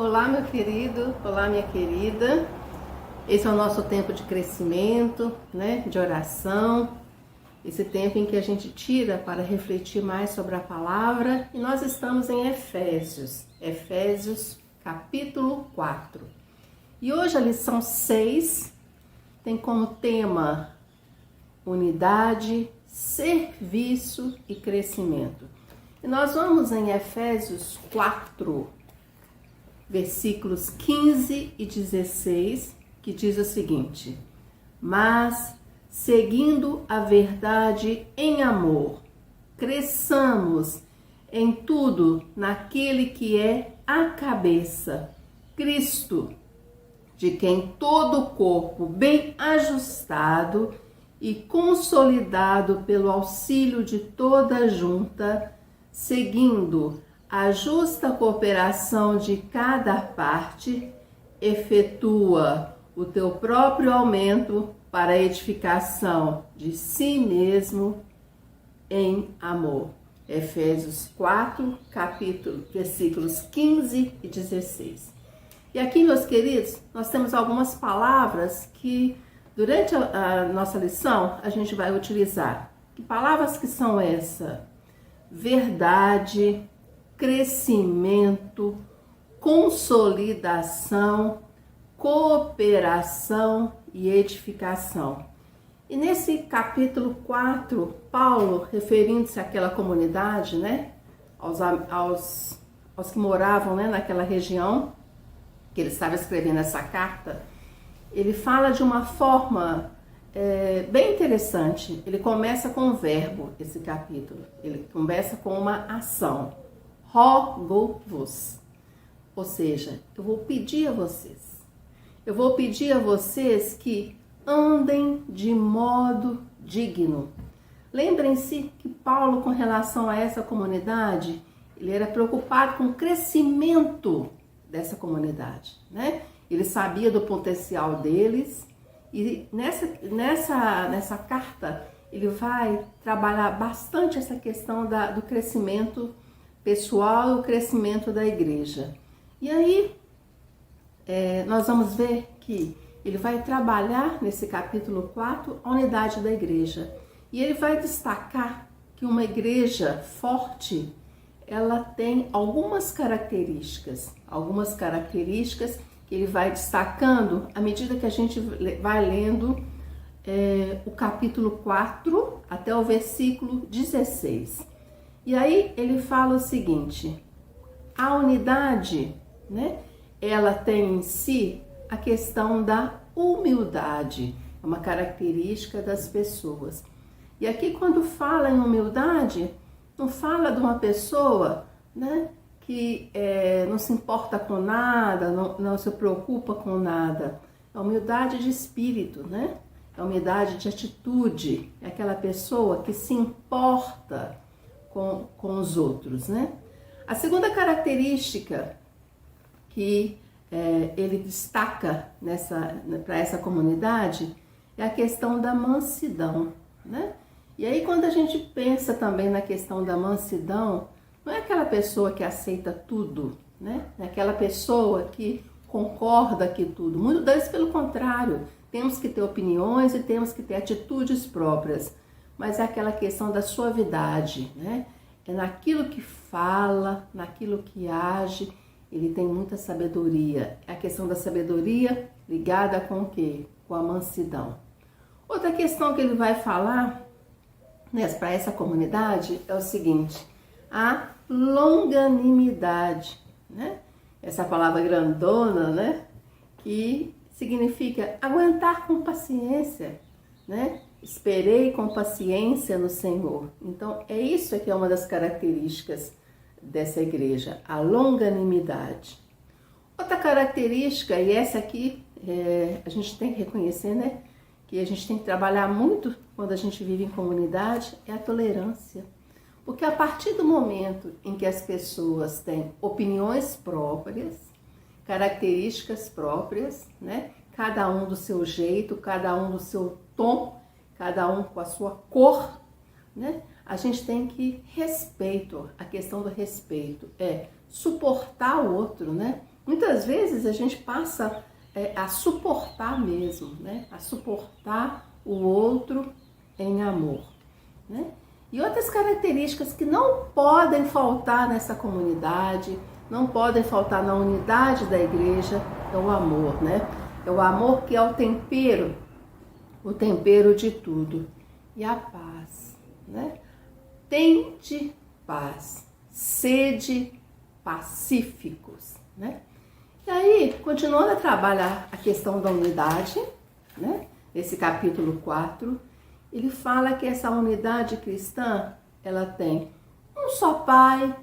Olá, meu querido, olá, minha querida. Esse é o nosso tempo de crescimento, né? De oração. Esse tempo em que a gente tira para refletir mais sobre a palavra. E nós estamos em Efésios capítulo 4. E hoje a lição 6 tem como tema unidade, serviço e crescimento. E nós vamos em Efésios 4, versículos 15 e 16, que diz o seguinte: mas, seguindo a verdade em amor, cresçamos em tudo naquele que é a cabeça, Cristo, de quem todo o corpo bem ajustado e consolidado pelo auxílio de toda a junta, seguindo a justa cooperação de cada parte, efetua o teu próprio aumento para a edificação de si mesmo em amor. Efésios 4, versículos 15 e 16. E aqui, meus queridos, nós temos algumas palavras que durante a nossa lição a gente vai utilizar. Que palavras que são essas? Verdade, crescimento, consolidação, cooperação e edificação. E nesse capítulo 4, Paulo, referindo-se àquela comunidade, né, aos que moravam, né, naquela região, que ele estava escrevendo essa carta, ele fala de uma forma bem interessante. Ele começa com um verbo, esse capítulo. Ele começa com uma ação. Rogo-vos. Ou seja, eu vou pedir a vocês. Eu vou pedir a vocês que andem de modo digno. Lembrem-se que Paulo, com relação a essa comunidade, ele era preocupado com o crescimento dessa comunidade, né? Ele sabia do potencial deles e nessa carta ele vai trabalhar bastante essa questão do crescimento pessoal e o crescimento da igreja. E aí nós vamos ver que ele vai trabalhar nesse capítulo 4 a unidade da igreja. E ele vai destacar que uma igreja forte, ela tem algumas características que ele vai destacando à medida que a gente vai lendo o capítulo 4 até o versículo 16. E aí ele fala o seguinte: a unidade, né, ela tem em si a questão da humildade, é uma característica das pessoas. E aqui, quando fala em humildade, não fala de uma pessoa, né, que não se importa com nada, não se preocupa com nada. É humildade de espírito, né? É humildade de atitude. É aquela pessoa que se importa com os outros, né? A segunda característica que ele destaca para essa comunidade é a questão da mansidão, né? E aí, quando a gente pensa também na questão da mansidão, não é aquela pessoa que aceita tudo, né? É aquela pessoa que concorda que tudo. Muitas vezes, pelo contrário, temos que ter opiniões e temos que ter atitudes próprias. Mas é aquela questão da suavidade, né? É naquilo que fala, naquilo que age, ele tem muita sabedoria. É a questão da sabedoria ligada com o quê? Com a mansidão. Outra questão que ele vai falar, né, para essa comunidade é o seguinte: a longanimidade, né? Essa palavra grandona, né? Que significa aguentar com paciência, né? Esperei com paciência no Senhor. Então, é isso que é uma das características dessa igreja, a longanimidade. Outra característica, e essa aqui a gente tem que reconhecer, né? Que a gente tem que trabalhar muito quando a gente vive em comunidade, é a tolerância. Porque a partir do momento em que as pessoas têm opiniões próprias, características próprias, né? Cada um do seu jeito, cada um do seu tom, cada um com a sua cor, né? A gente tem que respeito, a questão do respeito é suportar o outro, né? Muitas vezes a gente passa a suportar mesmo, né? A suportar o outro em amor, né? E outras características que não podem faltar nessa comunidade, não podem faltar na unidade da igreja, é o amor, né? É o amor que é o tempero de tudo. E a paz, né? Tende paz, sede pacíficos, né? E aí, continuando a trabalhar a questão da unidade, né? Esse capítulo 4, ele fala que essa unidade cristã, ela tem um só Pai,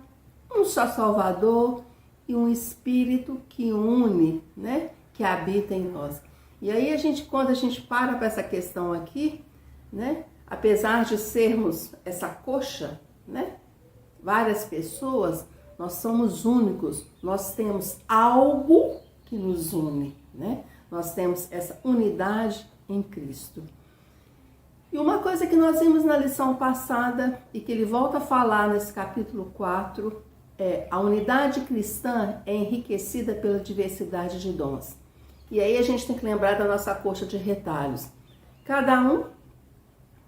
um só Salvador e um Espírito que une, né? Que habita em nós. E aí, quando a gente para essa questão aqui, né? Apesar de sermos essa coxa, né? Várias pessoas, nós somos únicos, nós temos algo que nos une, né? Nós temos essa unidade em Cristo. E uma coisa que nós vimos na lição passada e que ele volta a falar nesse capítulo 4 é a unidade cristã é enriquecida pela diversidade de dons. E aí a gente tem que lembrar da nossa coxa de retalhos. Cada um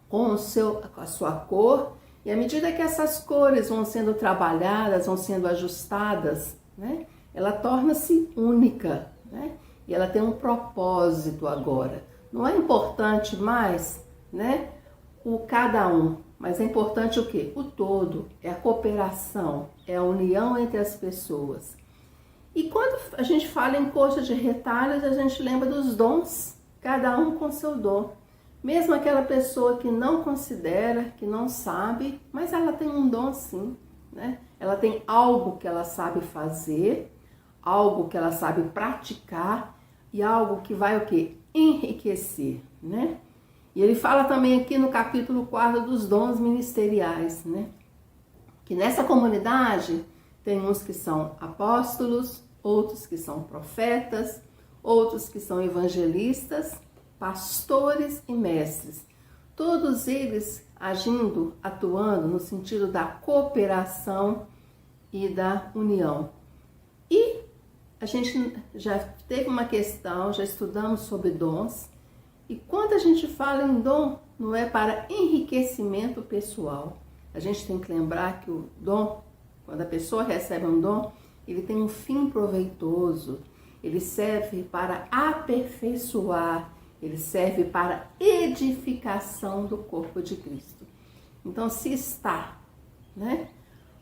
com a sua cor, e à medida que essas cores vão sendo trabalhadas, vão sendo ajustadas, né, ela torna-se única, né, e ela tem um propósito agora. Não é importante mais, né, o cada um, mas é importante o quê? O todo, é a cooperação, é a união entre as pessoas. E quando a gente fala em coxa de retalhos, a gente lembra dos dons, cada um com seu dom. Mesmo aquela pessoa que não considera, que não sabe, mas ela tem um dom sim, né? Ela tem algo que ela sabe fazer, algo que ela sabe praticar e algo que vai o quê? Enriquecer, né? E ele fala também aqui no capítulo 4 dos dons ministeriais, né? Que nessa comunidade tem uns que são apóstolos, outros que são profetas, outros que são evangelistas, pastores e mestres, todos eles agindo, atuando no sentido da cooperação e da união. E a gente já teve uma questão, já estudamos sobre dons, e quando a gente fala em dom, não é para enriquecimento pessoal. A gente tem que lembrar que o dom, quando a pessoa recebe um dom, ele tem um fim proveitoso, ele serve para aperfeiçoar, ele serve para edificação do corpo de Cristo. Então, se está, né,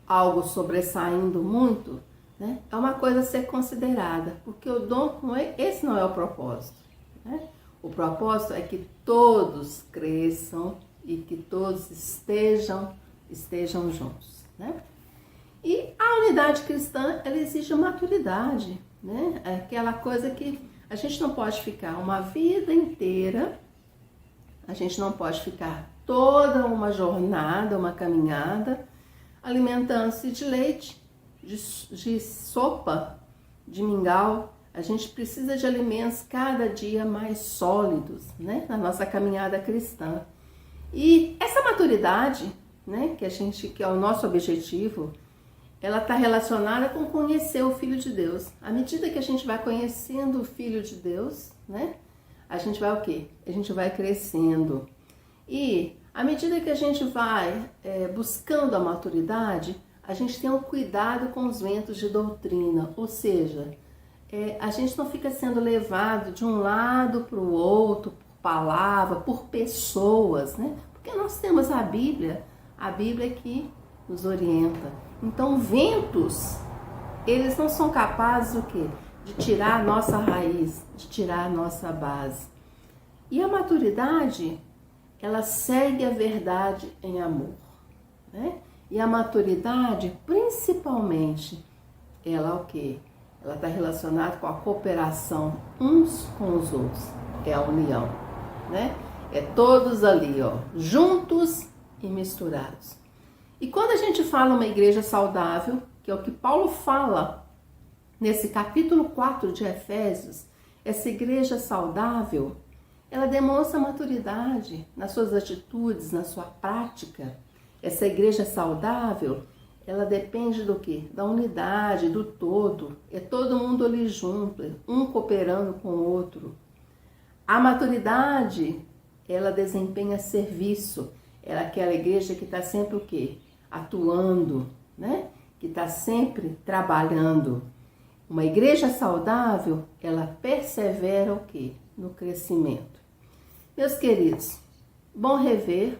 algo sobressaindo muito, né, é uma coisa a ser considerada, porque o dom esse não é o propósito, né? O propósito é que todos cresçam e que todos estejam juntos, né? E a unidade cristã, ela exige maturidade, né? É aquela coisa que a gente não pode ficar uma vida inteira, a gente não pode ficar toda uma jornada, uma caminhada, alimentando-se de leite, de sopa, de mingau. A gente precisa de alimentos cada dia mais sólidos, né, na nossa caminhada cristã. E essa maturidade, né, que é o nosso objetivo, ela está relacionada com conhecer o Filho de Deus. À medida que a gente vai conhecendo o Filho de Deus, né, a gente vai o quê? A gente vai crescendo. E à medida que a gente vai buscando a maturidade, a gente tem um cuidado com os ventos de doutrina, ou seja, a gente não fica sendo levado de um lado para o outro, por palavra, por pessoas, né? Porque nós temos a Bíblia que nos orienta. Então, ventos, eles não são capazes o quê? De tirar a nossa raiz, de tirar a nossa base. E a maturidade, ela segue a verdade em amor, né? E a maturidade, principalmente, ela o quê? Ela está relacionada com a cooperação uns com os outros. É a união, né? É todos ali, ó, juntos e misturados. E quando a gente fala uma igreja saudável, que é o que Paulo fala nesse capítulo 4 de Efésios, essa igreja saudável, ela demonstra maturidade nas suas atitudes, na sua prática. Essa igreja saudável, ela depende do quê? Da unidade, do todo. É todo mundo ali junto, um cooperando com o outro. A maturidade, ela desempenha serviço. Ela é aquela igreja que está sempre o quê? Atuando, né? Que está sempre trabalhando. Uma igreja saudável, ela persevera o quê? No crescimento. Meus queridos, bom rever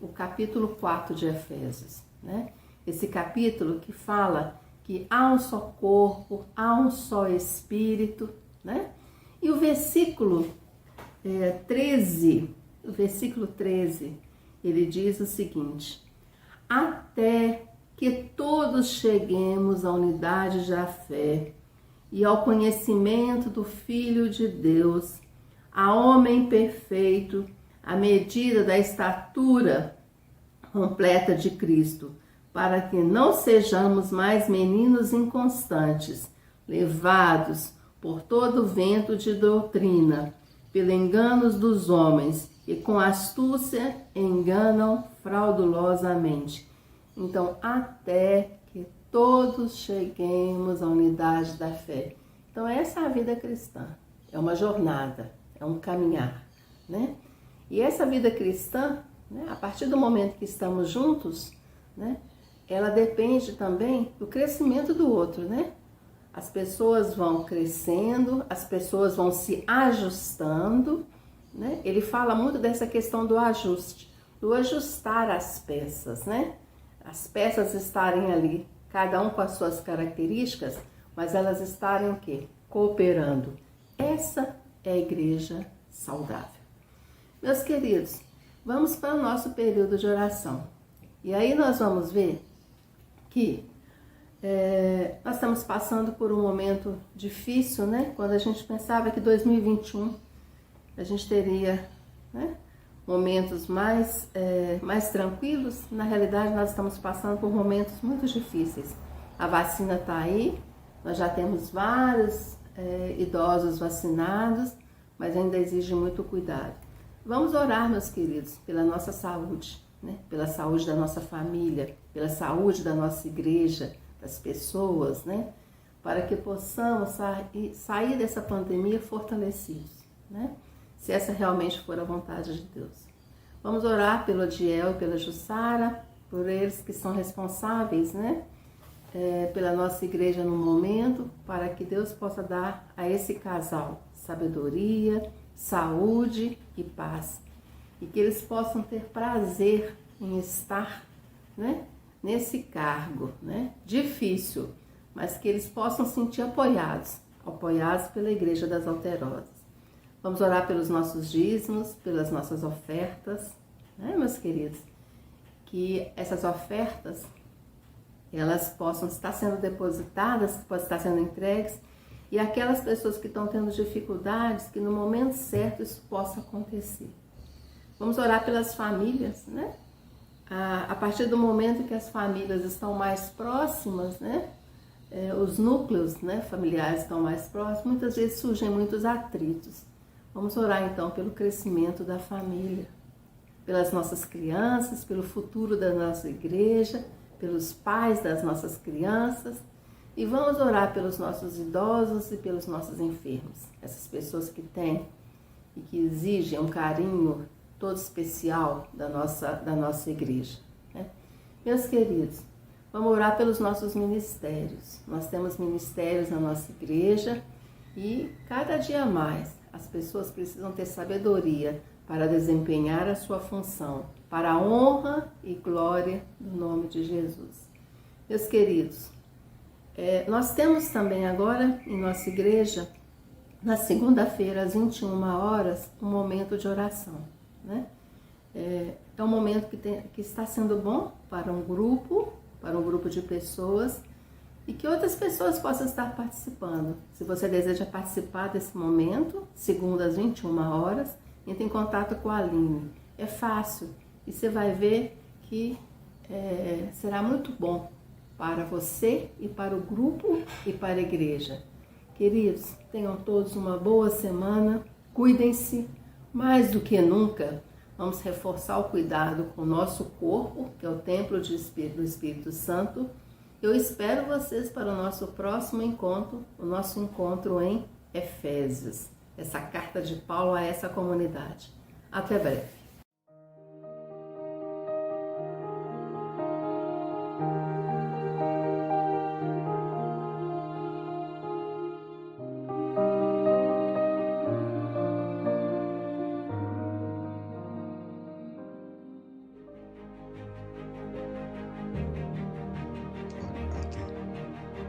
o capítulo 4 de Efésios, né? Esse capítulo que fala que há um só corpo, há um só Espírito, né? E o versículo 13, ele diz o seguinte: até que todos cheguemos à unidade da fé e ao conhecimento do Filho de Deus, a homem perfeito, à medida da estatura completa de Cristo, para que não sejamos mais meninos inconstantes, levados por todo vento de doutrina, pelos enganos dos homens, que com astúcia enganam fraudulosamente. Então, até que todos cheguemos à unidade da fé. Então, essa é a vida cristã. É uma jornada, é um caminhar, né? E essa vida cristã, né, a partir do momento que estamos juntos, né, ela depende também do crescimento do outro, né? As pessoas vão crescendo, as pessoas vão se ajustando, né? Ele fala muito dessa questão do ajuste, do ajustar as peças, né? As peças estarem ali, cada um com as suas características, mas elas estarem o quê? Cooperando. Essa é a igreja saudável. Meus queridos, vamos para o nosso período de oração. E aí nós vamos ver que nós estamos passando por um momento difícil, né? Quando a gente pensava que 2021 a gente teria, né, momentos mais tranquilos, na realidade nós estamos passando por momentos muito difíceis. A vacina está aí, nós já temos vários idosos vacinados, mas ainda exige muito cuidado. Vamos orar, meus queridos, pela nossa saúde, né? Pela saúde da nossa família, pela saúde da nossa igreja, das pessoas, né? Para que possamos sair dessa pandemia fortalecidos, né? Se essa realmente for a vontade de Deus. Vamos orar pelo Odiel e pela Jussara, por eles que são responsáveis, né? Pela nossa igreja no momento, para que Deus possa dar a esse casal sabedoria, saúde e paz. E que eles possam ter prazer em estar, né, nesse cargo, né, difícil, mas que eles possam sentir apoiados pela Igreja das Alterosas. Vamos orar pelos nossos dízimos, pelas nossas ofertas, né, meus queridos? Que essas ofertas, elas possam estar sendo depositadas, possam estar sendo entregues, e aquelas pessoas que estão tendo dificuldades, que no momento certo isso possa acontecer. Vamos orar pelas famílias, né? A partir do momento que as famílias estão mais próximas, né? Os núcleos, né, familiares estão mais próximos, muitas vezes surgem muitos atritos. Vamos orar então pelo crescimento da família, pelas nossas crianças, pelo futuro da nossa igreja, pelos pais das nossas crianças. E vamos orar pelos nossos idosos e pelos nossos enfermos, essas pessoas que têm e que exigem um carinho todo especial da nossa igreja, né? Meus queridos, vamos orar pelos nossos ministérios. Nós temos ministérios na nossa igreja e cada dia mais as pessoas precisam ter sabedoria para desempenhar a sua função, para a honra e glória do nome de Jesus. Meus queridos, nós temos também agora em nossa igreja, na segunda-feira, às 21 horas, um momento de oração, né? É um momento que está sendo bom para um grupo de pessoas e que outras pessoas possam estar participando. Se você deseja participar desse momento, segunda às 21 horas, entre em contato com a Aline. É fácil e você vai ver que será muito bom para você e para o grupo e para a igreja. Queridos, tenham todos uma boa semana, cuidem-se mais do que nunca. Vamos reforçar o cuidado com o nosso corpo, que é o templo do Espírito Santo. Eu espero vocês para o nosso próximo encontro, o nosso encontro em Efésios, essa carta de Paulo a essa comunidade. Até breve.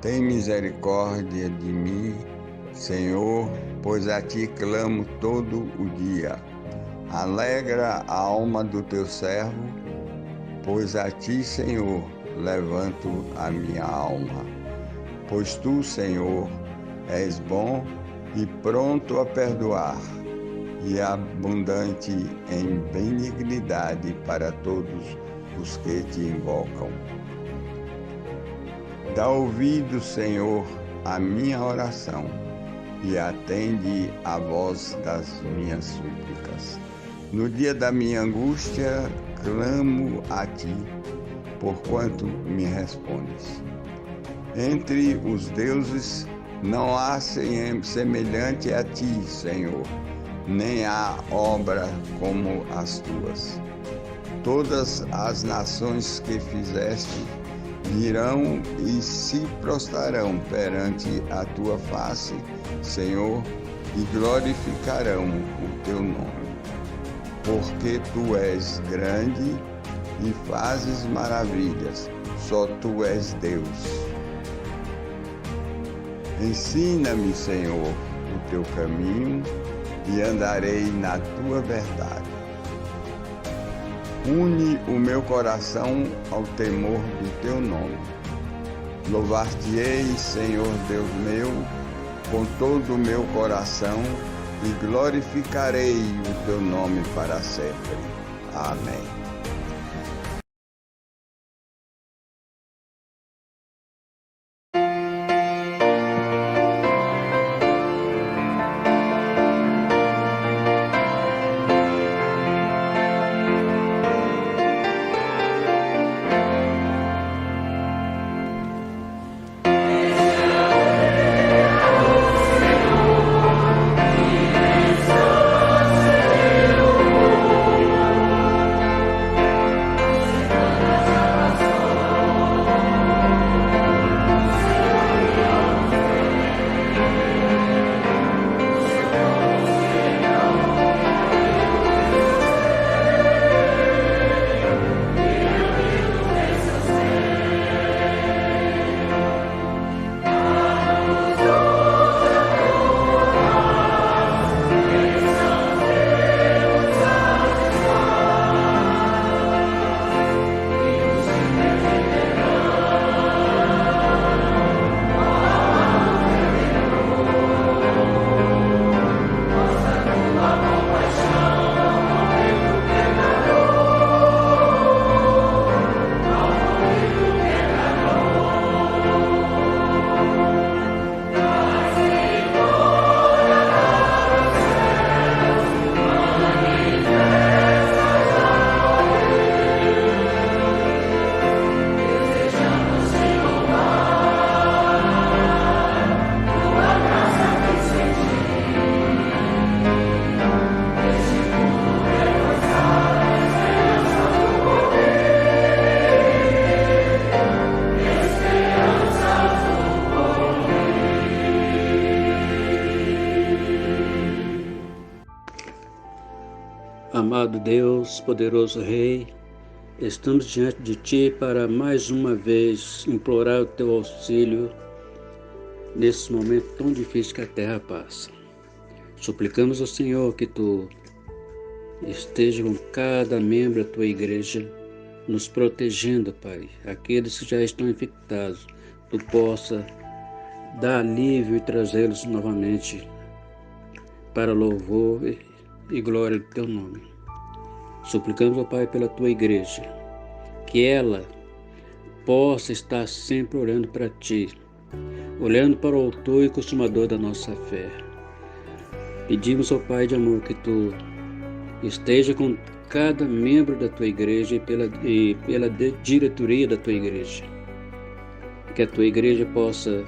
Tem misericórdia de mim, Senhor, pois a ti clamo todo o dia. Alegra a alma do teu servo, pois a ti, Senhor, levanto a minha alma. Pois tu, Senhor, és bom e pronto a perdoar, e abundante em benignidade para todos os que te invocam. Dá ouvido, Senhor, à minha oração e atende à voz das minhas súplicas. No dia da minha angústia, clamo a ti, porquanto me respondes. Entre os deuses não há semelhante a ti, Senhor, nem há obra como as tuas. Todas as nações que fizeste virão e se prostrarão perante a tua face, Senhor, e glorificarão o teu nome. Porque tu és grande e fazes maravilhas, só tu és Deus. Ensina-me, Senhor, o teu caminho e andarei na tua verdade. Une o meu coração ao temor do teu nome. Louvar-te-ei, Senhor Deus meu, com todo o meu coração e glorificarei o teu nome para sempre. Amém. Amado Deus, poderoso Rei, estamos diante de Ti para mais uma vez implorar o Teu auxílio nesse momento tão difícil que a terra passa. Suplicamos ao Senhor que Tu esteja com cada membro da Tua igreja, nos protegendo, Pai. Aqueles que já estão infectados, Tu possa dar alívio e trazê-los novamente para louvor e glória do Teu nome. Suplicamos, ó Pai, pela Tua igreja, que ela possa estar sempre olhando para Ti, olhando para o Autor e Consumador da nossa fé. Pedimos, ó Pai de amor, que Tu esteja com cada membro da tua igreja e pela diretoria da tua igreja. Que a tua igreja possa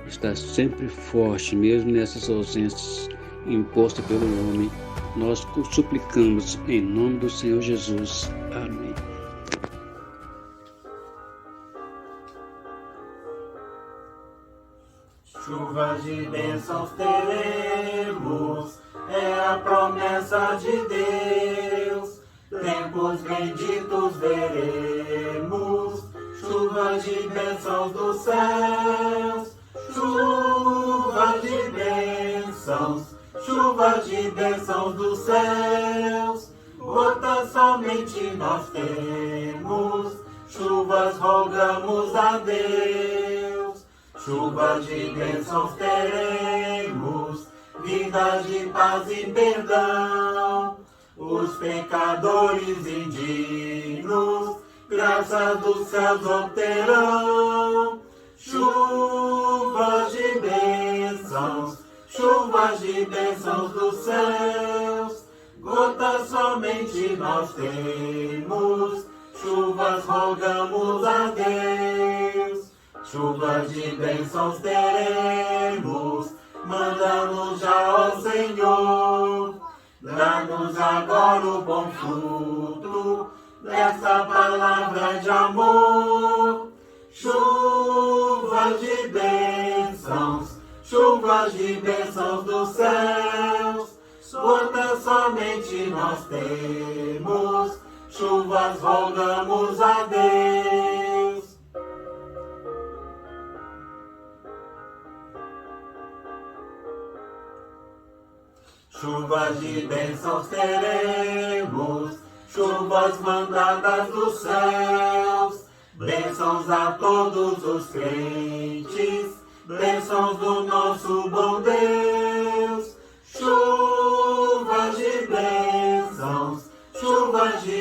estar sempre forte, mesmo nessas ausências impostas pelo homem. Nós suplicamos em nome do Senhor Jesus. Amém. Chuvas de bênçãos teremos, é a promessa de Deus. Tempos benditos veremos, chuvas de bênçãos dos céus. Chuvas de bênçãos dos céus. Gotas somente nós temos, chuvas rogamos a Deus. Chuvas de bênçãos teremos, vidas de paz e perdão. Os pecadores indignos, graças dos céus obterão. Chuvas de bênçãos dos céus. Gotas somente nós temos, chuvas rogamos a Deus. Chuvas de bênçãos teremos, manda-nos já, ó Senhor. Dá-nos agora o bom fruto dessa palavra de amor. Chuvas de bênçãos dos céus. Gotas somente nós temos, chuvas rogamos a Deus. Chuvas de bênçãos teremos, chuvas mandadas dos céus. Bênçãos a todos os crentes, bênçãos do nosso bom Deus. Chuvas de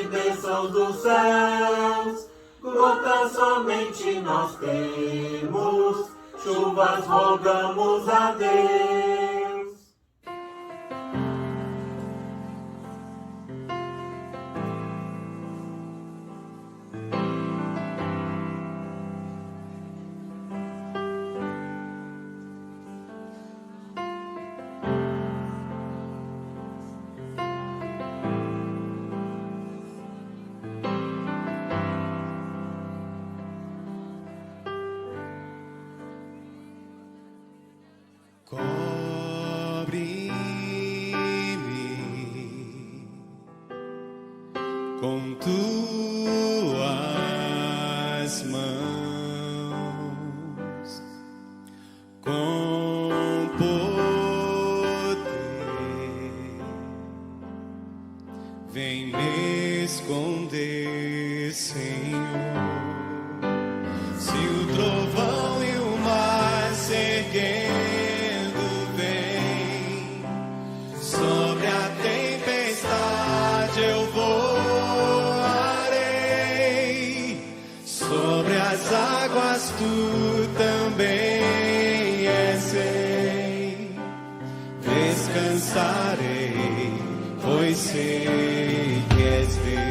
bênçãos dos céus. Gotas somente nós temos, chuvas rogamos a Deus. Cobre-me com tuas mãos, com poder, vem me esconder, Senhor. Se o trovão e o mar se erguerem sobre a tempestade, eu voarei. Sobre as águas tu também és rei. Descansarei, pois sei que és Deus.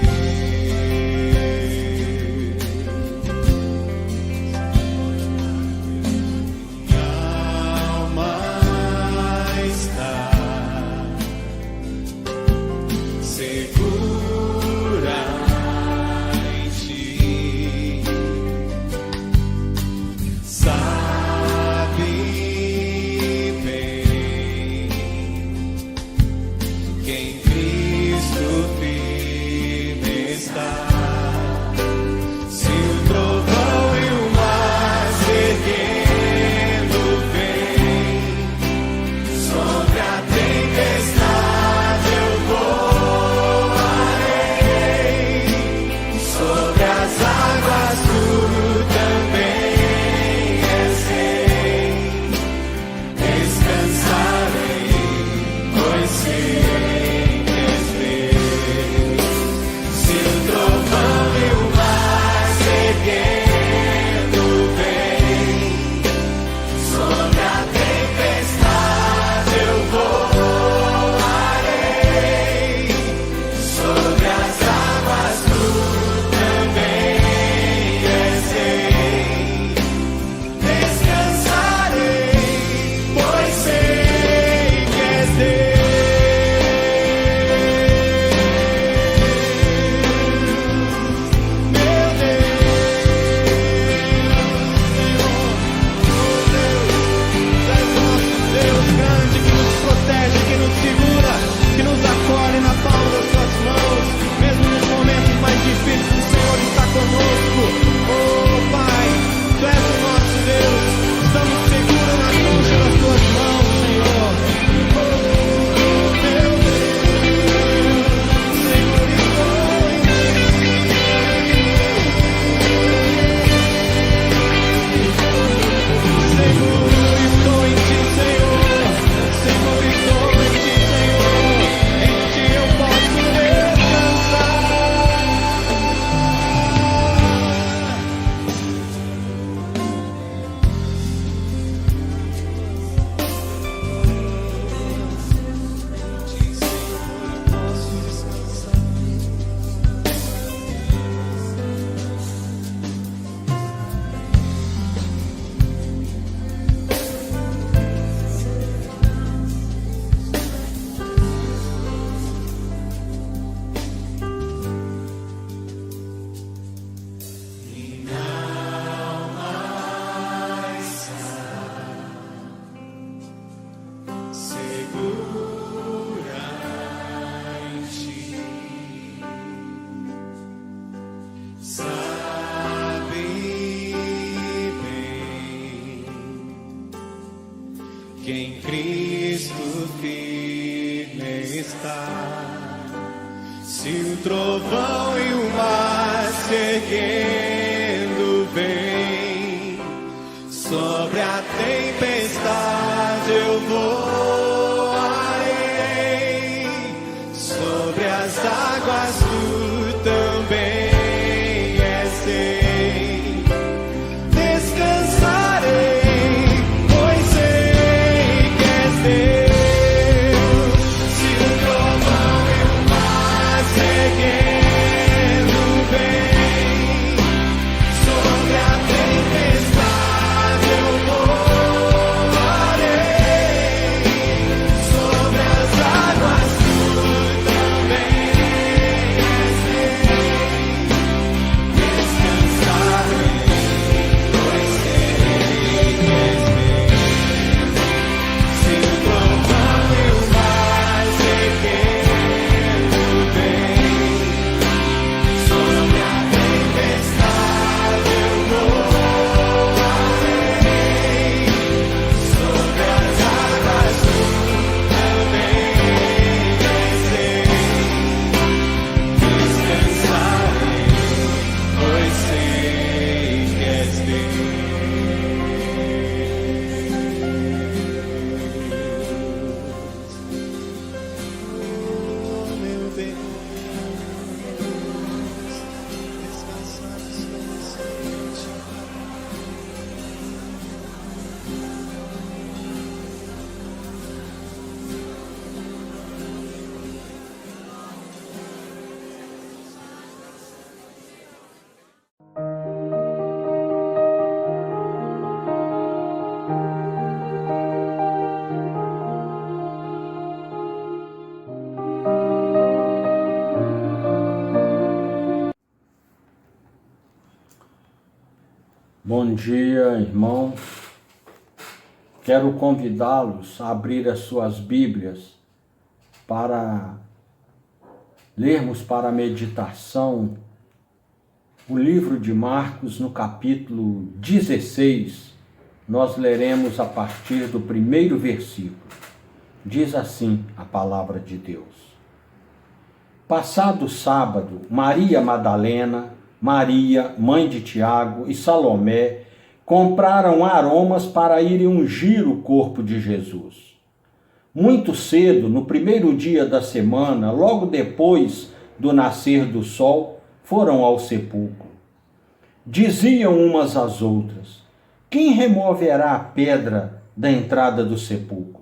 Se o trovão Se o trovão e o mar se erguendo vem, sobre a tempestade eu voarei, sobre as águas tu também és sei. Descansarei, pois sei que és Deus. Se o trovão e o mar se erguendo vem, sobre a tempestade eu voarei, sobre as águas tu também és sei. Descansarei, pois sei que és Deus. Se o trovão e o mar se erguendo vem, sobre a tempestade eu voarei, sobre as águas tu também és sei. Descansarei, pois sei que és Deus. Oh, meu Deus, descansar absolutamente. Bom dia, irmãos. Quero convidá-los a abrir as suas Bíblias para lermos para a meditação o livro de Marcos, no capítulo 16. Nós leremos a partir do primeiro versículo. Diz assim a palavra de Deus. Passado o sábado, Maria Madalena, Maria, mãe de Tiago, e Salomé compraram aromas para irem ungir o corpo de Jesus. Muito cedo, no primeiro dia da semana, logo depois do nascer do sol, foram ao sepulcro. Diziam umas às outras: quem removerá a pedra da entrada do sepulcro?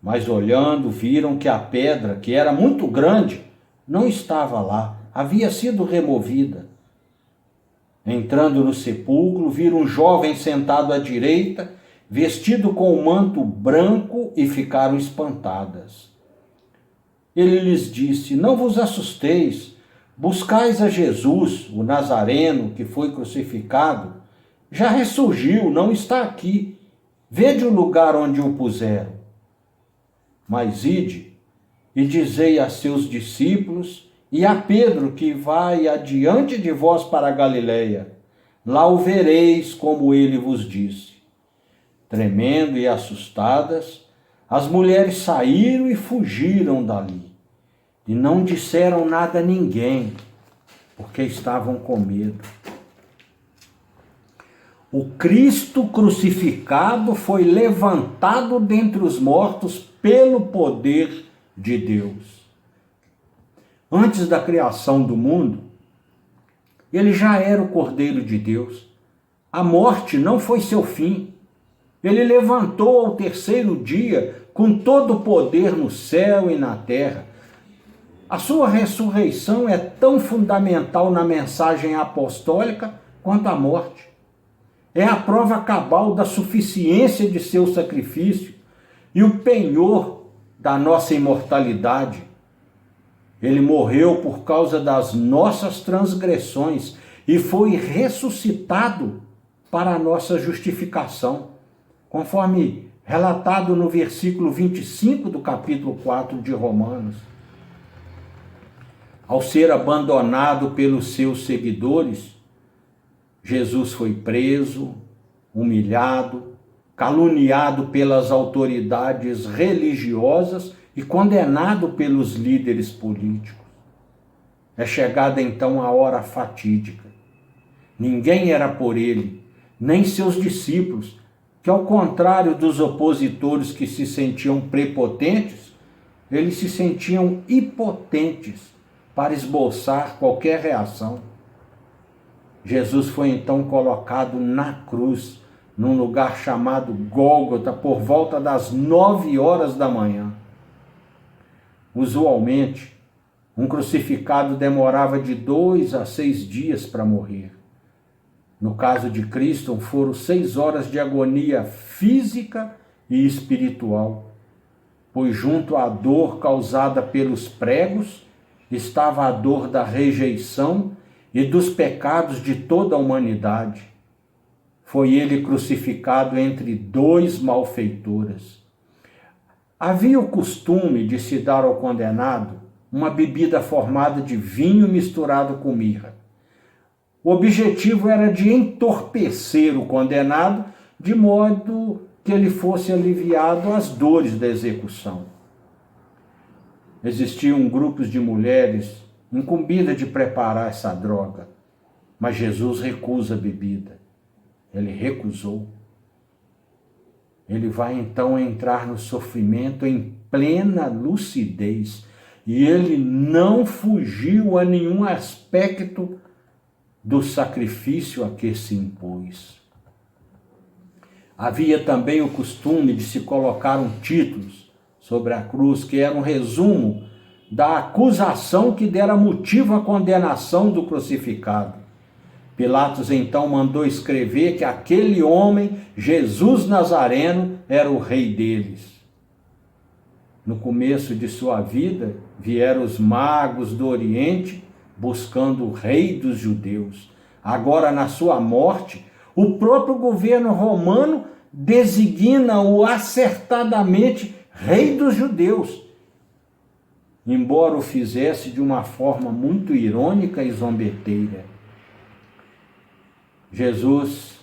Mas olhando, viram que a pedra, que era muito grande, não estava lá, havia sido removida. Entrando no sepulcro, viram um jovem sentado à direita, vestido com um manto branco, e ficaram espantadas. Ele lhes disse: não vos assusteis, buscais a Jesus, o Nazareno, que foi crucificado. Já ressurgiu, não está aqui. Vede o lugar onde o puseram. Mas ide e dizei a seus discípulos e a Pedro que vai adiante de vós para a Galileia. Lá o vereis como ele vos disse. Tremendo e assustadas, as mulheres saíram e fugiram dali. E não disseram nada a ninguém, porque estavam com medo. O Cristo crucificado foi levantado dentre os mortos pelo poder de Deus. Antes da criação do mundo, ele já era o Cordeiro de Deus. A morte não foi seu fim. Ele levantou ao terceiro dia com todo o poder no céu e na terra. A sua ressurreição é tão fundamental na mensagem apostólica quanto a morte. É a prova cabal da suficiência de seu sacrifício e o penhor da nossa imortalidade. Ele morreu por causa das nossas transgressões e foi ressuscitado para a nossa justificação, conforme relatado no versículo 25 do capítulo 4 de Romanos. Ao ser abandonado pelos seus seguidores, Jesus foi preso, humilhado, caluniado pelas autoridades religiosas e condenado pelos líderes políticos. É chegada então a hora fatídica. Ninguém era por ele, nem seus discípulos, que ao contrário dos opositores que se sentiam prepotentes, eles se sentiam impotentes para esboçar qualquer reação. Jesus foi então colocado na cruz, num lugar chamado Gólgota, por volta das 9 horas da manhã. Usualmente, um crucificado demorava de 2 a 6 dias para morrer. No caso de Cristo, foram 6 horas de agonia física e espiritual, pois junto à dor causada pelos pregos, estava a dor da rejeição e dos pecados de toda a humanidade. Foi ele crucificado entre 2 malfeitores. Havia o costume de se dar ao condenado uma bebida formada de vinho misturado com mirra. O objetivo era de entorpecer o condenado, de modo que ele fosse aliviado às dores da execução. Existiam grupos de mulheres incumbidas de preparar essa droga, mas Jesus recusa a bebida. Ele recusou. Ele vai então entrar no sofrimento em plena lucidez, e ele não fugiu a nenhum aspecto do sacrifício a que se impôs. Havia também o costume de se colocar títulos sobre a cruz, que era um resumo da acusação que dera motivo à condenação do crucificado. Pilatos então mandou escrever que aquele homem, Jesus Nazareno, era o rei deles. No começo de sua vida, vieram os magos do Oriente buscando o rei dos judeus. Agora, na sua morte, o próprio governo romano designa-o acertadamente rei dos judeus, embora o fizesse de uma forma muito irônica e zombeteira. Jesus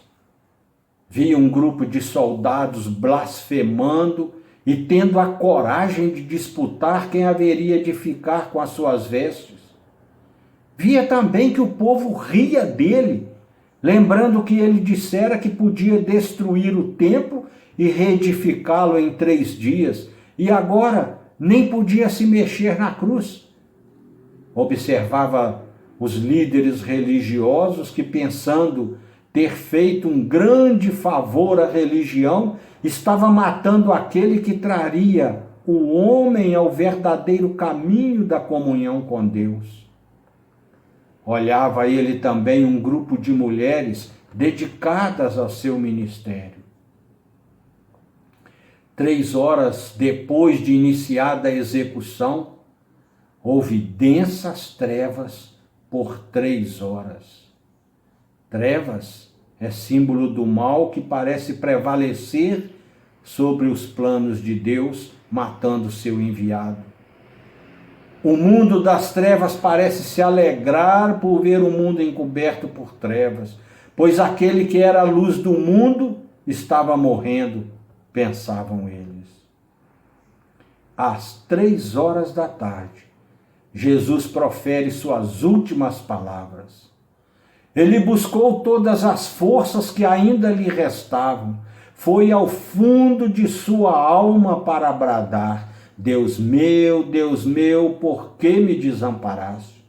via um grupo de soldados blasfemando e tendo a coragem de disputar quem haveria de ficar com as suas vestes. Via também que o povo ria dele, lembrando que ele dissera que podia destruir o templo e reedificá-lo em 3 dias, e agora nem podia se mexer na cruz. Observava os líderes religiosos que, pensando ter feito um grande favor à religião, estava matando aquele que traria o homem ao verdadeiro caminho da comunhão com Deus. Olhava ele também um grupo de mulheres dedicadas ao seu ministério. 3 horas depois de iniciada a execução, houve densas trevas por 3 horas. Trevas é símbolo do mal que parece prevalecer sobre os planos de Deus, matando seu enviado. O mundo das trevas parece se alegrar por ver o mundo encoberto por trevas, pois aquele que era a luz do mundo estava morrendo, pensavam eles. Às 3 horas da tarde, Jesus profere suas últimas palavras. Ele buscou todas as forças que ainda lhe restavam, foi ao fundo de sua alma para bradar: Deus meu, por que me desamparaste?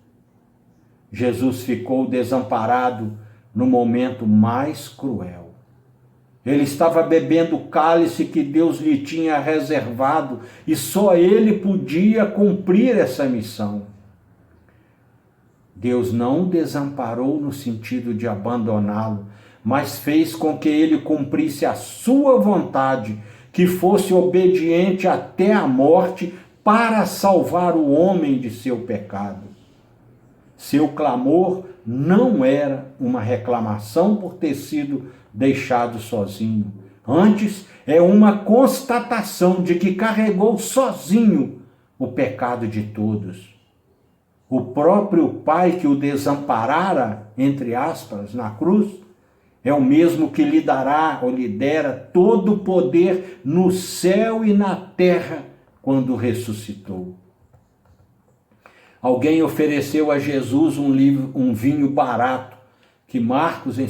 Jesus ficou desamparado no momento mais cruel. Ele estava bebendo o cálice que Deus lhe tinha reservado e só ele podia cumprir essa missão. Deus não o desamparou no sentido de abandoná-lo, mas fez com que ele cumprisse a sua vontade, que fosse obediente até a morte para salvar o homem de seu pecado. Seu clamor não era uma reclamação por ter sido deixado sozinho. Antes, é uma constatação de que carregou sozinho o pecado de todos. O próprio Pai que o desamparara, entre aspas, na cruz, é o mesmo que lhe dará ou lhe dera todo o poder no céu e na terra quando ressuscitou. Alguém ofereceu a Jesus um vinho barato, que Marcos, em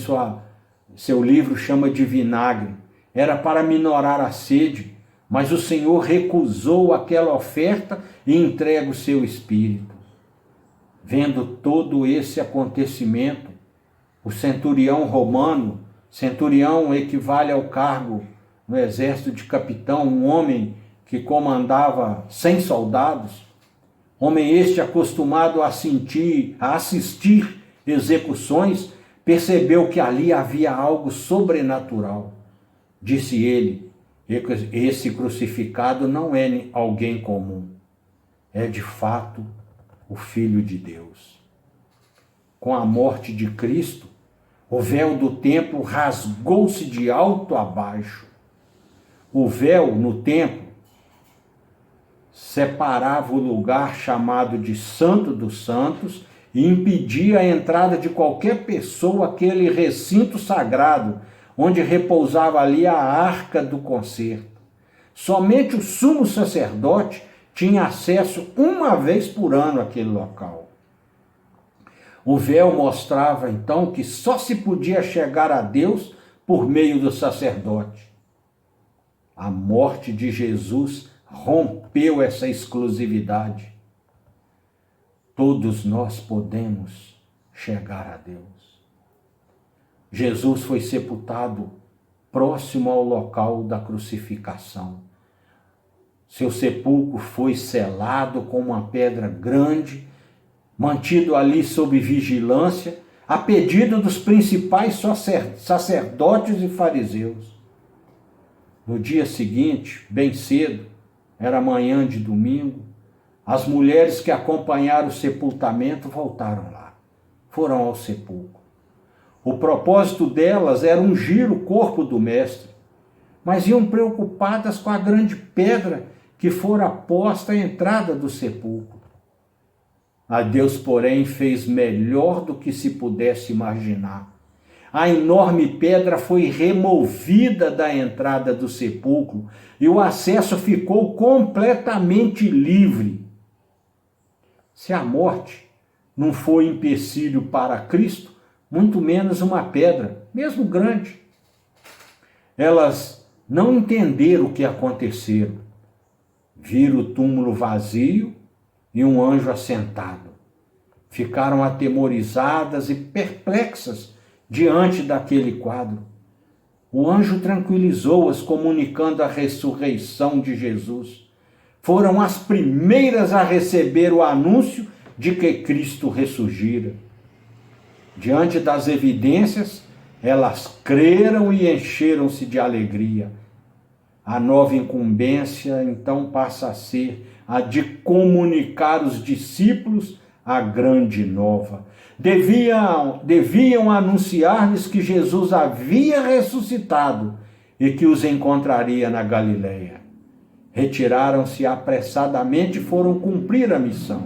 seu livro, chama de vinagre. Era para minorar a sede, mas o Senhor recusou aquela oferta e entrega o seu espírito. Vendo todo esse acontecimento, o centurião romano, centurião equivale ao cargo no exército de capitão, um homem que comandava 100 soldados, homem este acostumado a assistir execuções, percebeu que ali havia algo sobrenatural. Disse ele: esse crucificado não é alguém comum, é de fato o Filho de Deus. Com a morte de Cristo, o véu do templo rasgou-se de alto a baixo. O véu no templo separava o lugar chamado de Santo dos Santos e impedia a entrada de qualquer pessoa àquele recinto sagrado, onde repousava ali a arca do concerto. Somente o sumo sacerdote tinha acesso uma vez por ano àquele local. O véu mostrava então que só se podia chegar a Deus por meio do sacerdote. A morte de Jesus rompeu essa exclusividade. Todos nós podemos chegar a Deus. Jesus foi sepultado próximo ao local da crucificação. Seu sepulcro foi selado com uma pedra grande, mantido ali sob vigilância, a pedido dos principais sacerdotes e fariseus. No dia seguinte, bem cedo, era manhã de domingo, as mulheres que acompanharam o sepultamento voltaram lá, foram ao sepulcro. O propósito delas era ungir o corpo do mestre, mas iam preocupadas com a grande pedra que fora posta à entrada do sepulcro. A Deus, porém, fez melhor do que se pudesse imaginar. A enorme pedra foi removida da entrada do sepulcro e o acesso ficou completamente livre. Se a morte não foi empecilho para Cristo, muito menos uma pedra, mesmo grande. Elas não entenderam o que aconteceu. Viram o túmulo vazio e um anjo assentado. Ficaram atemorizadas e perplexas diante daquele quadro. O anjo tranquilizou-as, comunicando a ressurreição de Jesus. Foram as primeiras a receber o anúncio de que Cristo ressurgira. Diante das evidências, elas creram e encheram-se de alegria. A nova incumbência, então, passa a ser a de comunicar os discípulos a grande nova. Deviam anunciar-lhes que Jesus havia ressuscitado e que os encontraria na Galileia. Retiraram-se apressadamente e foram cumprir a missão.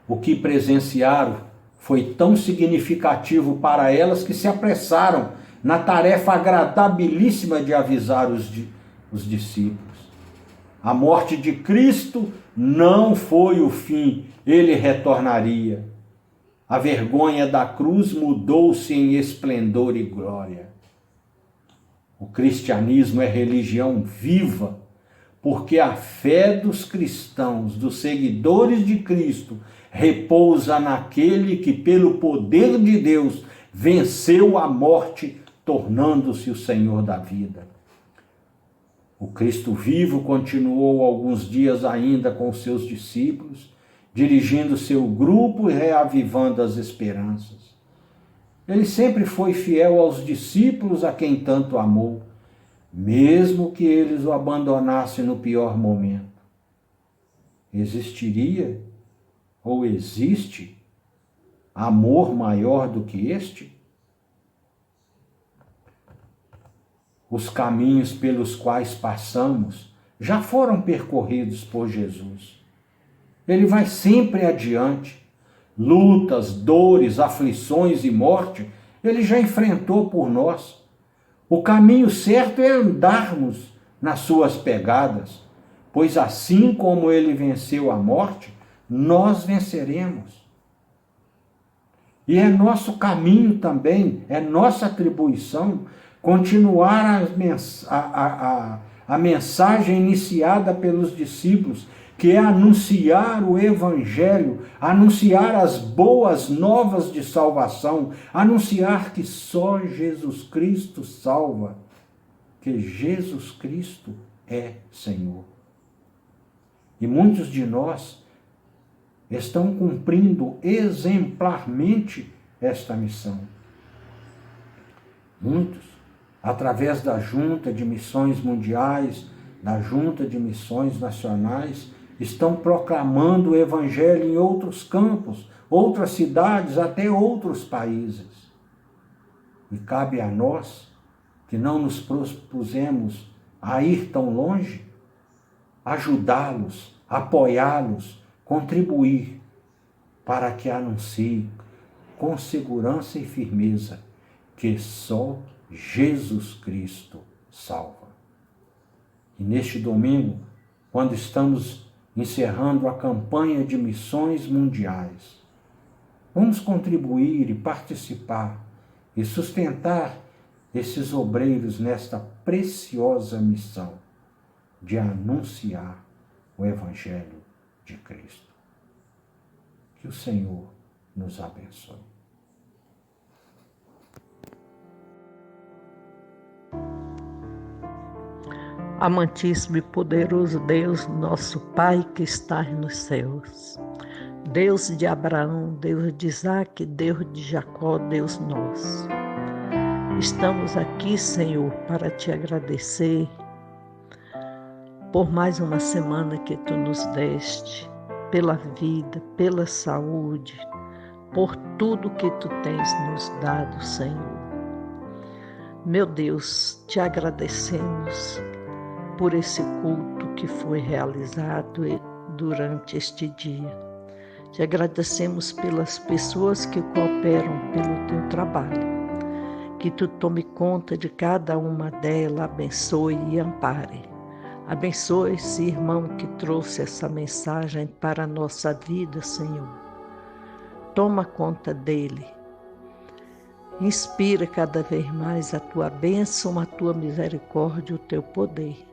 O que presenciaram foi tão significativo para elas que se apressaram na tarefa agradabilíssima de avisar os discípulos. A morte de Cristo não foi o fim, ele retornaria. A vergonha da cruz mudou-se em esplendor e glória. O cristianismo é religião viva, porque a fé dos cristãos, dos seguidores de Cristo, repousa naquele que, pelo poder de Deus, venceu a morte, tornando-se o Senhor da vida. O Cristo vivo continuou alguns dias ainda com seus discípulos, dirigindo seu grupo e reavivando as esperanças. Ele sempre foi fiel aos discípulos a quem tanto amou, mesmo que eles o abandonassem no pior momento. Existiria ou existe amor maior do que este? Os caminhos pelos quais passamos já foram percorridos por Jesus. Ele vai sempre adiante. Lutas, dores, aflições e morte, ele já enfrentou por nós. O caminho certo é andarmos nas suas pegadas, pois assim como ele venceu a morte, nós venceremos. E é nosso caminho também, é nossa atribuição continuar a mensagem iniciada pelos discípulos, que é anunciar o Evangelho, anunciar as boas novas de salvação, anunciar que só Jesus Cristo salva, que Jesus Cristo é Senhor. E muitos de nós estão cumprindo exemplarmente esta missão. Muitos, através da Junta de Missões Mundiais, da Junta de Missões Nacionais, estão proclamando o Evangelho em outros campos, outras cidades, até outros países. E cabe a nós, que não nos propusemos a ir tão longe, ajudá-los, apoiá-los, contribuir para que anuncie com segurança e firmeza que só Jesus Cristo salva. E neste domingo, quando estamos encerrando a campanha de missões mundiais, vamos contribuir e participar e sustentar esses obreiros nesta preciosa missão de anunciar o Evangelho de Cristo. Que o Senhor nos abençoe. Amantíssimo e poderoso Deus, nosso Pai que está nos céus, Deus de Abraão, Deus de Isaque, Deus de Jacó, Deus nosso. Estamos aqui, Senhor, para te agradecer por mais uma semana que tu nos deste, pela vida, pela saúde, por tudo que tu tens nos dado, Senhor. Meu Deus, te agradecemos por esse culto que foi realizado durante este dia. Te agradecemos pelas pessoas que cooperam pelo teu trabalho. Que tu tome conta de cada uma delas, abençoe e ampare. Abençoe esse irmão que trouxe essa mensagem para a nossa vida, Senhor. Toma conta dele. Inspira cada vez mais a tua bênção, a tua misericórdia, o teu poder.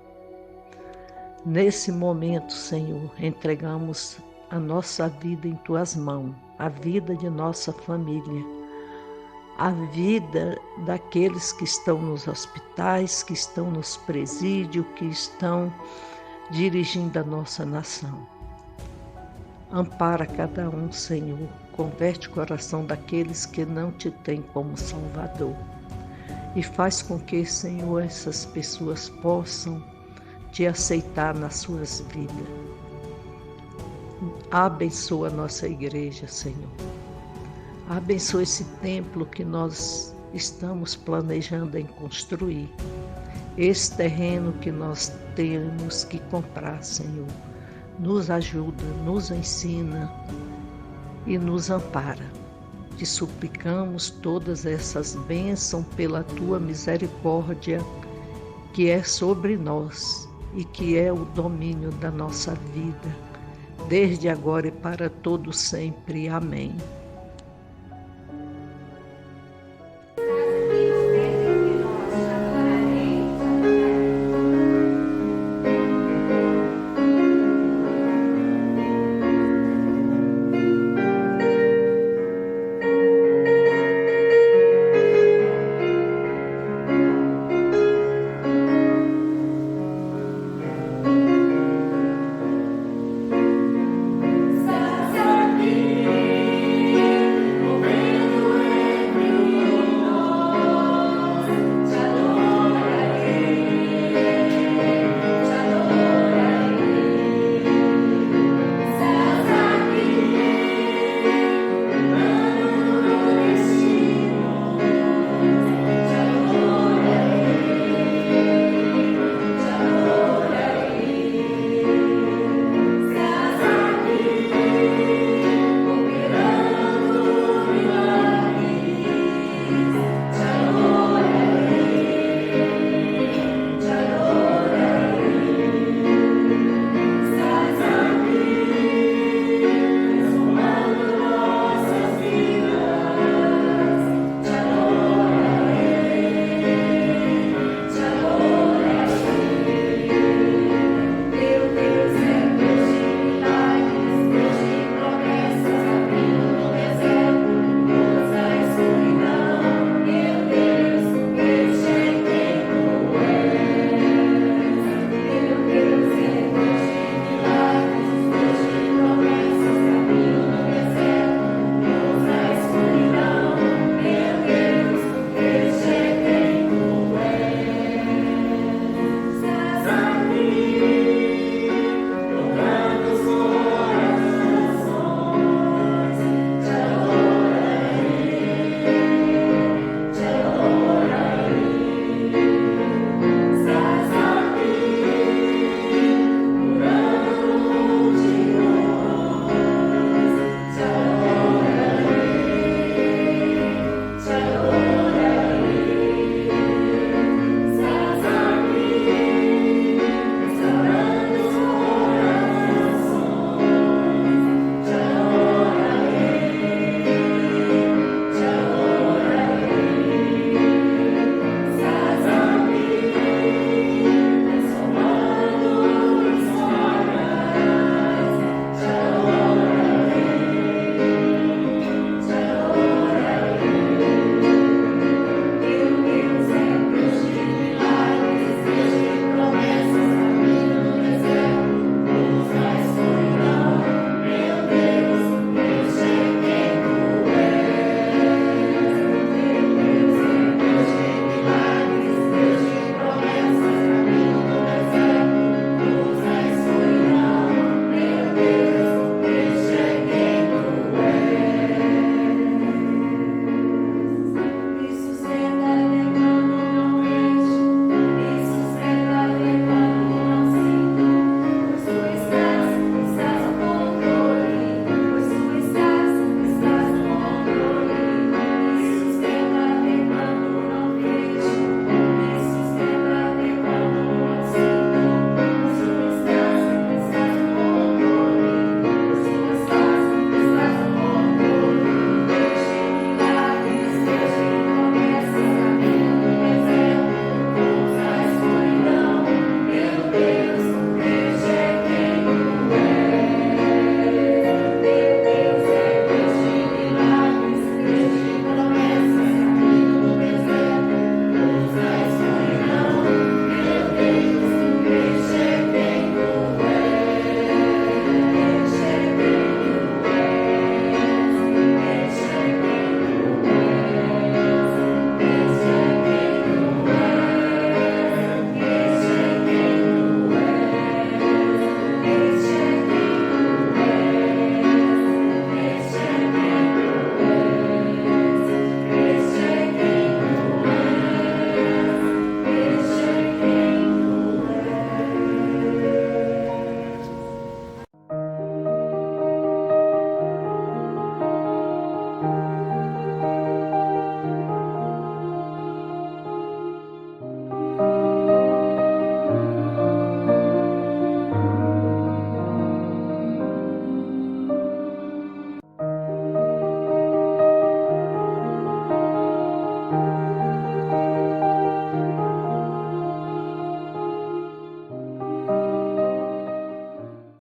Nesse momento, Senhor, entregamos a nossa vida em tuas mãos, a vida de nossa família, a vida daqueles que estão nos hospitais, que estão nos presídios, que estão dirigindo a nossa nação. Ampara cada um, Senhor, converte o coração daqueles que não te têm como Salvador e faz com que, Senhor, essas pessoas possam te aceitar nas suas vidas. Abençoa a nossa igreja, Senhor. Abençoa esse templo que nós estamos planejando em construir. Esse terreno que nós temos que comprar, Senhor. Nos ajuda, nos ensina e nos ampara. Te suplicamos todas essas bênçãos pela tua misericórdia que é sobre nós e que é o domínio da nossa vida, desde agora e para todo sempre. Amém.